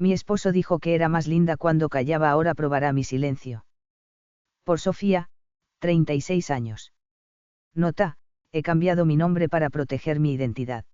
Mi esposo dijo que era más linda cuando callaba, ahora probará mi silencio. Por Sofía, 36 años. Nota, he cambiado mi nombre para proteger mi identidad.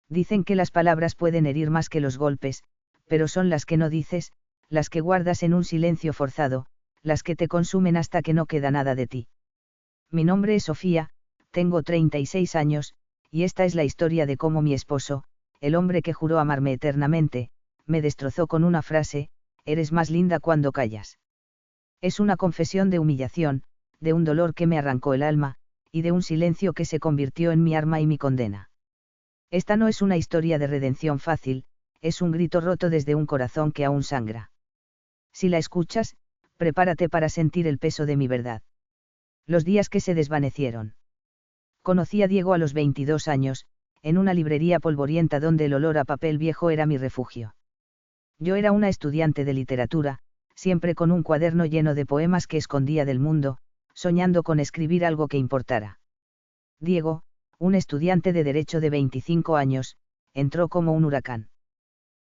Dicen que las palabras pueden herir más que los golpes, pero son las que no dices, las que guardas en un silencio forzado, las que te consumen hasta que no queda nada de ti. Mi nombre es Sofía, tengo 36 años, y esta es la historia de cómo mi esposo, el hombre que juró amarme eternamente, me destrozó con una frase: eres más linda cuando callas. Es una confesión de humillación, de un dolor que me arrancó el alma, y de un silencio que se convirtió en mi arma y mi condena. Esta no es una historia de redención fácil, es un grito roto desde un corazón que aún sangra. Si la escuchas, prepárate para sentir el peso de mi verdad. Los días que se desvanecieron. Conocí a Diego a los 22 años, en una librería polvorienta donde el olor a papel viejo era mi refugio. Yo era una estudiante de literatura, siempre con un cuaderno lleno de poemas que escondía del mundo, soñando con escribir algo que importara. Diego, un estudiante de Derecho de 25 años, entró como un huracán.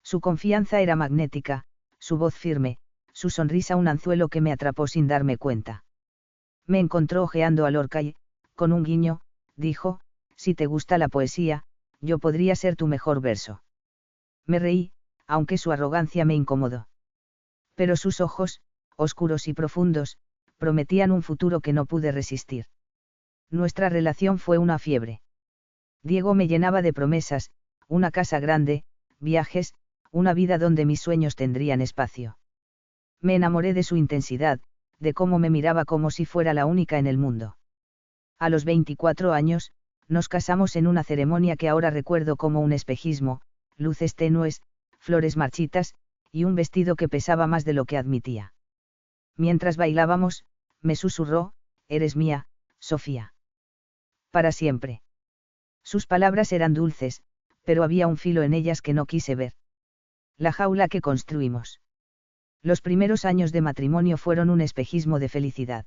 Su confianza era magnética, su voz firme, su sonrisa un anzuelo que me atrapó sin darme cuenta. Me encontró hojeando a Lorca y, con un guiño, dijo: si te gusta la poesía, yo podría ser tu mejor verso. Me reí, aunque su arrogancia me incomodó. Pero sus ojos, oscuros y profundos, prometían un futuro que no pude resistir. Nuestra relación fue una fiebre. Diego me llenaba de promesas, una casa grande, viajes, una vida donde mis sueños tendrían espacio. Me enamoré de su intensidad, de cómo me miraba como si fuera la única en el mundo. A los 24 años, nos casamos en una ceremonia que ahora recuerdo como un espejismo: luces tenues, flores marchitas, y un vestido que pesaba más de lo que admitía. Mientras bailábamos, me susurró: eres mía, Sofía. Para siempre. Sus palabras eran dulces, pero había un filo en ellas que no quise ver. La jaula que construimos. Los primeros años de matrimonio fueron un espejismo de felicidad.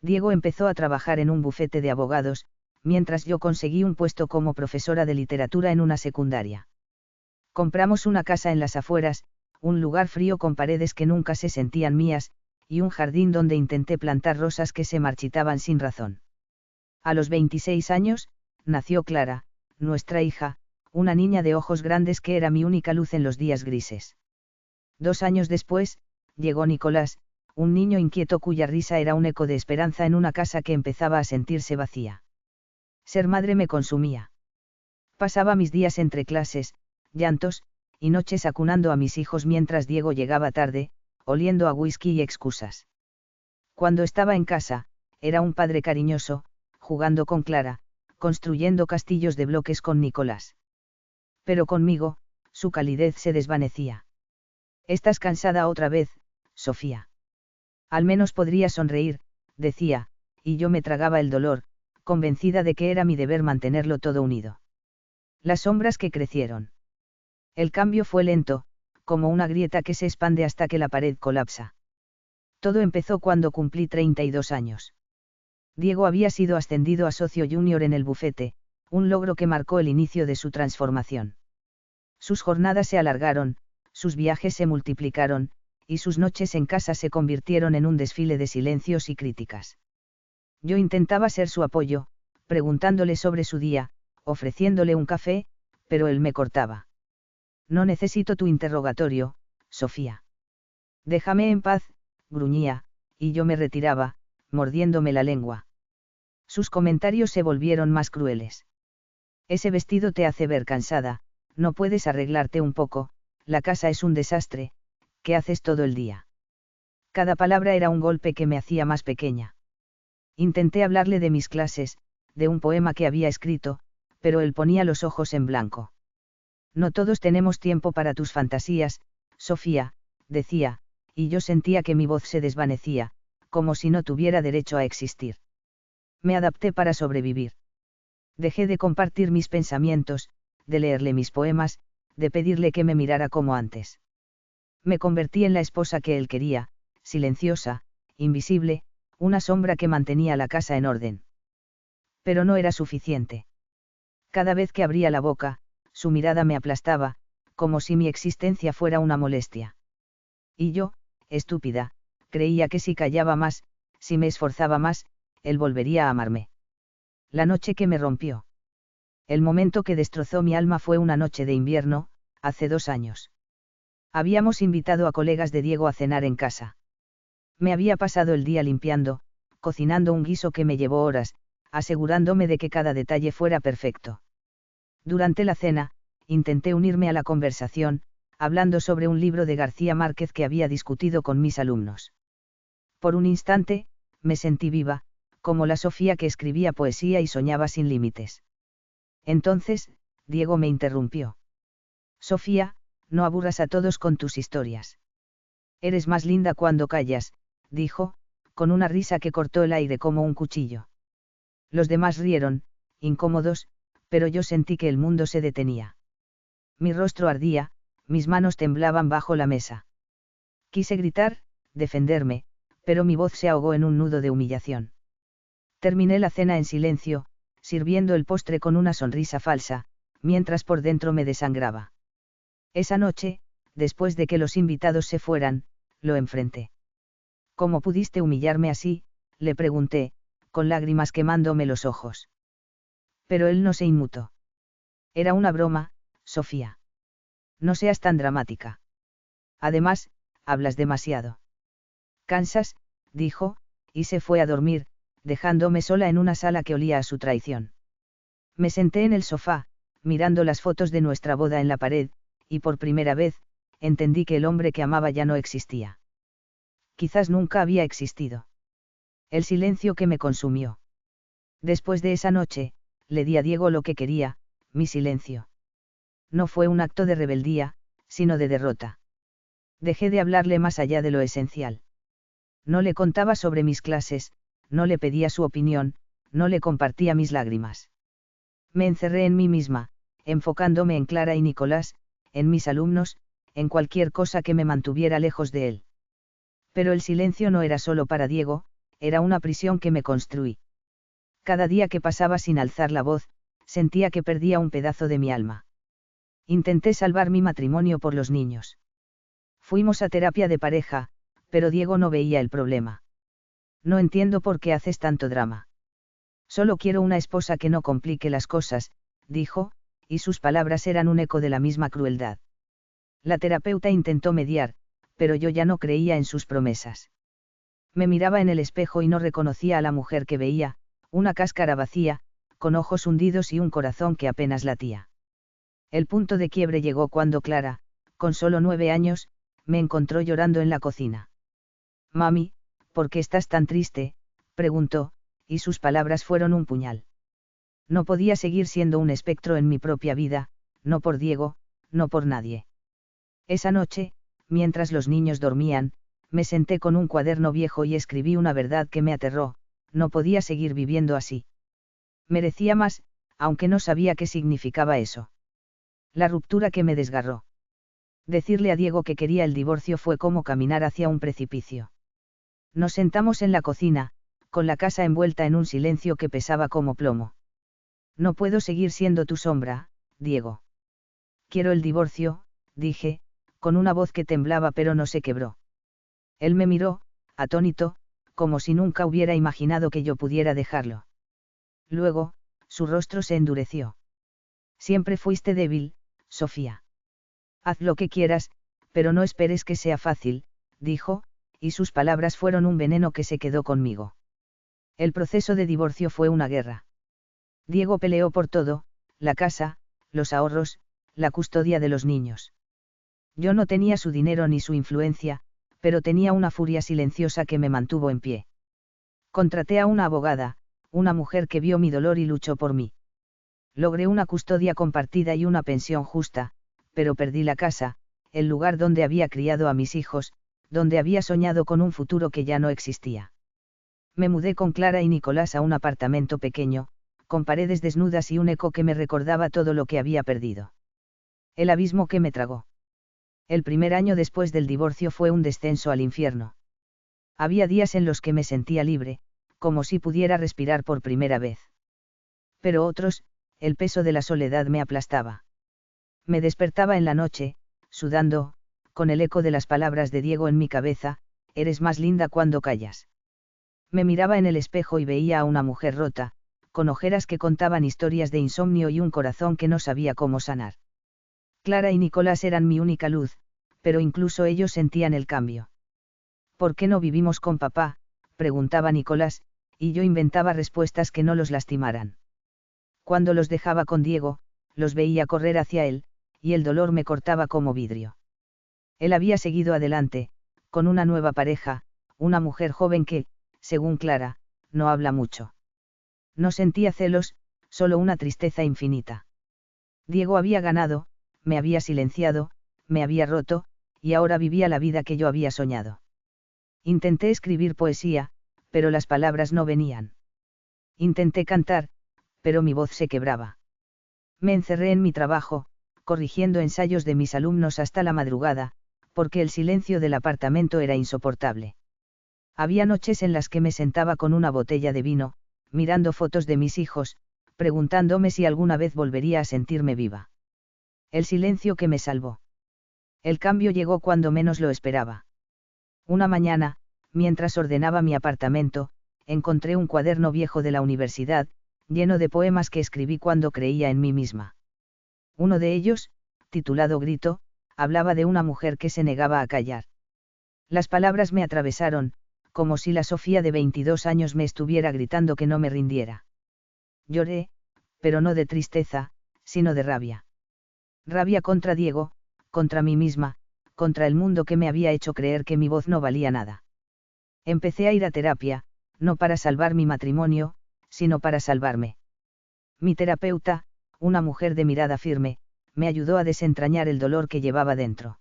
Diego empezó a trabajar en un bufete de abogados, mientras yo conseguí un puesto como profesora de literatura en una secundaria. Compramos una casa en las afueras, un lugar frío con paredes que nunca se sentían mías, y un jardín donde intenté plantar rosas que se marchitaban sin razón. A los 26 años, nació Clara, nuestra hija, una niña de ojos grandes que era mi única luz en los días grises. 2 años después, llegó Nicolás, un niño inquieto cuya risa era un eco de esperanza en una casa que empezaba a sentirse vacía. Ser madre me consumía. Pasaba mis días entre clases, llantos, y noches acunando a mis hijos mientras Diego llegaba tarde, oliendo a whisky y excusas. Cuando estaba en casa, era un padre cariñoso, jugando con Clara, construyendo castillos de bloques con Nicolás. Pero conmigo, su calidez se desvanecía. ¿Estás cansada otra vez, Sofía? Al menos podría sonreír, decía, y yo me tragaba el dolor, convencida de que era mi deber mantenerlo todo unido. Las sombras que crecieron. El cambio fue lento, como una grieta que se expande hasta que la pared colapsa. Todo empezó cuando cumplí 32 años. Diego había sido ascendido a socio junior en el bufete, un logro que marcó el inicio de su transformación. Sus jornadas se alargaron, sus viajes se multiplicaron, y sus noches en casa se convirtieron en un desfile de silencios y críticas. Yo intentaba ser su apoyo, preguntándole sobre su día, ofreciéndole un café, pero él me cortaba. No necesito tu interrogatorio, Sofía. Déjame en paz, gruñía, y yo me retiraba, mordiéndome la lengua. Sus comentarios se volvieron más crueles. Ese vestido te hace ver cansada, no puedes arreglarte un poco, la casa es un desastre, ¿qué haces todo el día? Cada palabra era un golpe que me hacía más pequeña. Intenté hablarle de mis clases, de un poema que había escrito, pero él ponía los ojos en blanco. No todos tenemos tiempo para tus fantasías, Sofía, decía, y yo sentía que mi voz se desvanecía, como si no tuviera derecho a existir. Me adapté para sobrevivir. Dejé de compartir mis pensamientos, de leerle mis poemas, de pedirle que me mirara como antes. Me convertí en la esposa que él quería, silenciosa, invisible, una sombra que mantenía la casa en orden. Pero no era suficiente. Cada vez que abría la boca, su mirada me aplastaba, como si mi existencia fuera una molestia. Y yo, estúpida, creía que si callaba más, si me esforzaba más, él volvería a amarme. La noche que me rompió. El momento que destrozó mi alma fue una noche de invierno, hace 2 años. Habíamos invitado a colegas de Diego a cenar en casa. Me había pasado el día limpiando, cocinando un guiso que me llevó horas, asegurándome de que cada detalle fuera perfecto. Durante la cena, intenté unirme a la conversación, hablando sobre un libro de García Márquez que había discutido con mis alumnos. Por un instante, me sentí viva, como la Sofía que escribía poesía y soñaba sin límites. Entonces, Diego me interrumpió. Sofía, no aburras a todos con tus historias. Eres más linda cuando callas, dijo, con una risa que cortó el aire como un cuchillo. Los demás rieron, incómodos, pero yo sentí que el mundo se detenía. Mi rostro ardía, mis manos temblaban bajo la mesa. Quise gritar, defenderme, pero mi voz se ahogó en un nudo de humillación. Terminé la cena en silencio, sirviendo el postre con una sonrisa falsa, mientras por dentro me desangraba. Esa noche, después de que los invitados se fueran, lo enfrenté. ¿Cómo pudiste humillarme así?, le pregunté, con lágrimas quemándome los ojos. Pero él no se inmutó. Era una broma, Sofía. No seas tan dramática. Además, hablas demasiado. Cansas, dijo, y se fue a dormir, dejándome sola en una sala que olía a su traición. Me senté en el sofá, mirando las fotos de nuestra boda en la pared, y por primera vez, entendí que el hombre que amaba ya no existía. Quizás nunca había existido. El silencio que me consumió. Después de esa noche, le di a Diego lo que quería, mi silencio. No fue un acto de rebeldía, sino de derrota. Dejé de hablarle más allá de lo esencial. No le contaba sobre mis clases, no le pedía su opinión, no le compartía mis lágrimas. Me encerré en mí misma, enfocándome en Clara y Nicolás, en mis alumnos, en cualquier cosa que me mantuviera lejos de él. Pero el silencio no era solo para Diego, era una prisión que me construí. Cada día que pasaba sin alzar la voz, sentía que perdía un pedazo de mi alma. Intenté salvar mi matrimonio por los niños. Fuimos a terapia de pareja, pero Diego no veía el problema. No entiendo por qué haces tanto drama. Solo quiero una esposa que no complique las cosas, dijo, y sus palabras eran un eco de la misma crueldad. La terapeuta intentó mediar, pero yo ya no creía en sus promesas. Me miraba en el espejo y no reconocía a la mujer que veía, una cáscara vacía, con ojos hundidos y un corazón que apenas latía. El punto de quiebre llegó cuando Clara, con solo 9 años, me encontró llorando en la cocina. Mami, ¿por qué estás tan triste?, preguntó, y sus palabras fueron un puñal. No podía seguir siendo un espectro en mi propia vida, no por Diego, no por nadie. Esa noche, mientras los niños dormían, me senté con un cuaderno viejo y escribí una verdad que me aterró: no podía seguir viviendo así. Merecía más, aunque no sabía qué significaba eso. La ruptura que me desgarró. Decirle a Diego que quería el divorcio fue como caminar hacia un precipicio. Nos sentamos en la cocina, con la casa envuelta en un silencio que pesaba como plomo. No puedo seguir siendo tu sombra, Diego. Quiero el divorcio, dije, con una voz que temblaba pero no se quebró. Él me miró, atónito, como si nunca hubiera imaginado que yo pudiera dejarlo. Luego, su rostro se endureció. Siempre fuiste débil, Sofía. Haz lo que quieras, pero no esperes que sea fácil, dijo, y sus palabras fueron un veneno que se quedó conmigo. El proceso de divorcio fue una guerra. Diego peleó por todo: la casa, los ahorros, la custodia de los niños. Yo no tenía su dinero ni su influencia, pero tenía una furia silenciosa que me mantuvo en pie. Contraté a una abogada, una mujer que vio mi dolor y luchó por mí. Logré una custodia compartida y una pensión justa, pero perdí la casa, el lugar donde había criado a mis hijos, donde había soñado con un futuro que ya no existía. Me mudé con Clara y Nicolás a un apartamento pequeño, con paredes desnudas y un eco que me recordaba todo lo que había perdido. El abismo que me tragó. El primer año después del divorcio fue un descenso al infierno. Había días en los que me sentía libre, como si pudiera respirar por primera vez. Pero otros, el peso de la soledad me aplastaba. Me despertaba en la noche, sudando, con el eco de las palabras de Diego en mi cabeza: eres más linda cuando callas. Me miraba en el espejo y veía a una mujer rota, con ojeras que contaban historias de insomnio y un corazón que no sabía cómo sanar. Clara y Nicolás eran mi única luz, pero incluso ellos sentían el cambio. ¿Por qué no vivimos con papá?, preguntaba Nicolás, y yo inventaba respuestas que no los lastimaran. Cuando los dejaba con Diego, los veía correr hacia él, y el dolor me cortaba como vidrio. Él había seguido adelante, con una nueva pareja, una mujer joven que, según Clara, no habla mucho. No sentía celos, solo una tristeza infinita. Diego había ganado, me había silenciado, me había roto, y ahora vivía la vida que yo había soñado. Intenté escribir poesía, pero las palabras no venían. Intenté cantar, pero mi voz se quebraba. Me encerré en mi trabajo, corrigiendo ensayos de mis alumnos hasta la madrugada, porque el silencio del apartamento era insoportable. Había noches en las que me sentaba con una botella de vino, mirando fotos de mis hijos, preguntándome si alguna vez volvería a sentirme viva. El silencio que me salvó. El cambio llegó cuando menos lo esperaba. Una mañana, mientras ordenaba mi apartamento, encontré un cuaderno viejo de la universidad, lleno de poemas que escribí cuando creía en mí misma. Uno de ellos, titulado Grito, hablaba de una mujer que se negaba a callar. Las palabras me atravesaron, como si la Sofía de 22 años me estuviera gritando que no me rindiera. Lloré, pero no de tristeza, sino de rabia. Rabia contra Diego, contra mí misma, contra el mundo que me había hecho creer que mi voz no valía nada. Empecé a ir a terapia, no para salvar mi matrimonio, sino para salvarme. Mi terapeuta, una mujer de mirada firme, me ayudó a desentrañar el dolor que llevaba dentro.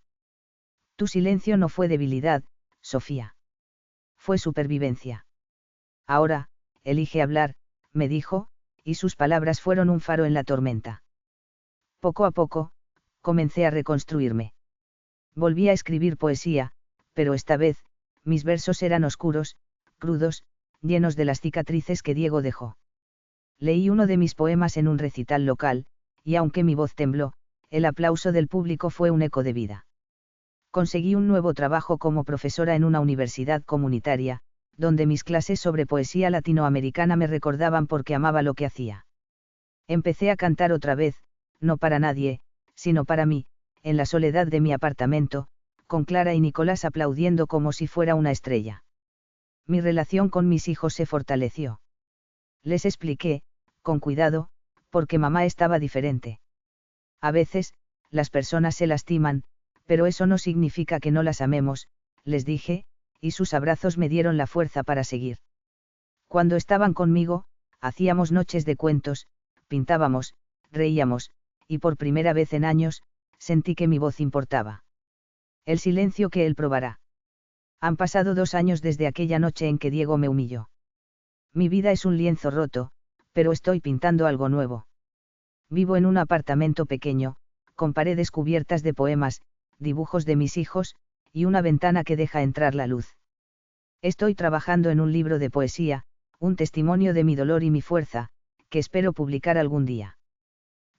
Tu silencio no fue debilidad, Sofía. Fue supervivencia. Ahora, elige hablar, me dijo, y sus palabras fueron un faro en la tormenta. Poco a poco, comencé a reconstruirme. Volví a escribir poesía, pero esta vez, mis versos eran oscuros, crudos, llenos de las cicatrices que Diego dejó. Leí uno de mis poemas en un recital local, y aunque mi voz tembló, el aplauso del público fue un eco de vida. Conseguí un nuevo trabajo como profesora en una universidad comunitaria, donde mis clases sobre poesía latinoamericana me recordaban porque amaba lo que hacía. Empecé a cantar otra vez, no para nadie, sino para mí, en la soledad de mi apartamento, con Clara y Nicolás aplaudiendo como si fuera una estrella. Mi relación con mis hijos se fortaleció. Les expliqué, con cuidado, porque mamá estaba diferente. A veces, las personas se lastiman, pero eso no significa que no las amemos, les dije, y sus abrazos me dieron la fuerza para seguir. Cuando estaban conmigo, hacíamos noches de cuentos, pintábamos, reíamos, y por primera vez en años, sentí que mi voz importaba. El silencio que él probará. Han pasado 2 años desde aquella noche en que Diego me humilló. Mi vida es un lienzo roto, pero estoy pintando algo nuevo. Vivo en un apartamento pequeño, con paredes cubiertas de poemas, dibujos de mis hijos, y una ventana que deja entrar la luz. Estoy trabajando en un libro de poesía, un testimonio de mi dolor y mi fuerza, que espero publicar algún día.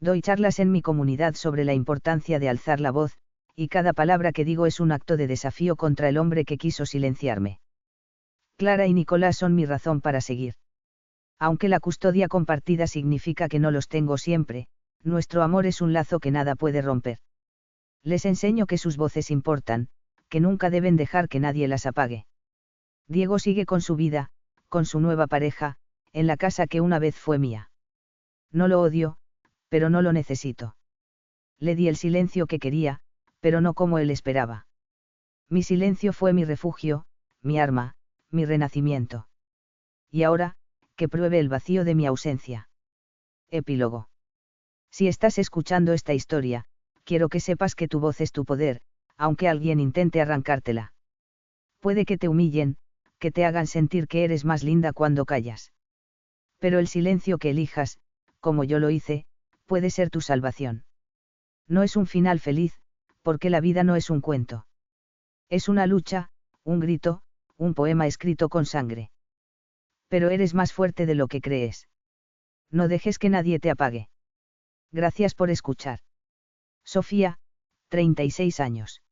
Doy charlas en mi comunidad sobre la importancia de alzar la voz, y cada palabra que digo es un acto de desafío contra el hombre que quiso silenciarme. Clara y Nicolás son mi razón para seguir. Aunque la custodia compartida significa que no los tengo siempre, nuestro amor es un lazo que nada puede romper. Les enseño que sus voces importan, que nunca deben dejar que nadie las apague. Diego sigue con su vida, con su nueva pareja, en la casa que una vez fue mía. No lo odio, pero no lo necesito. Le di el silencio que quería, pero no como él esperaba. Mi silencio fue mi refugio, mi arma, mi renacimiento. Y ahora, que pruebe el vacío de mi ausencia. Epílogo. Si estás escuchando esta historia, quiero que sepas que tu voz es tu poder, aunque alguien intente arrancártela. Puede que te humillen, que te hagan sentir que eres más linda cuando callas. Pero el silencio que elijas, como yo lo hice, puede ser tu salvación. No es un final feliz, porque la vida no es un cuento. Es una lucha, un grito, un poema escrito con sangre. Pero eres más fuerte de lo que crees. No dejes que nadie te apague. Gracias por escuchar. Sofía, 36 años.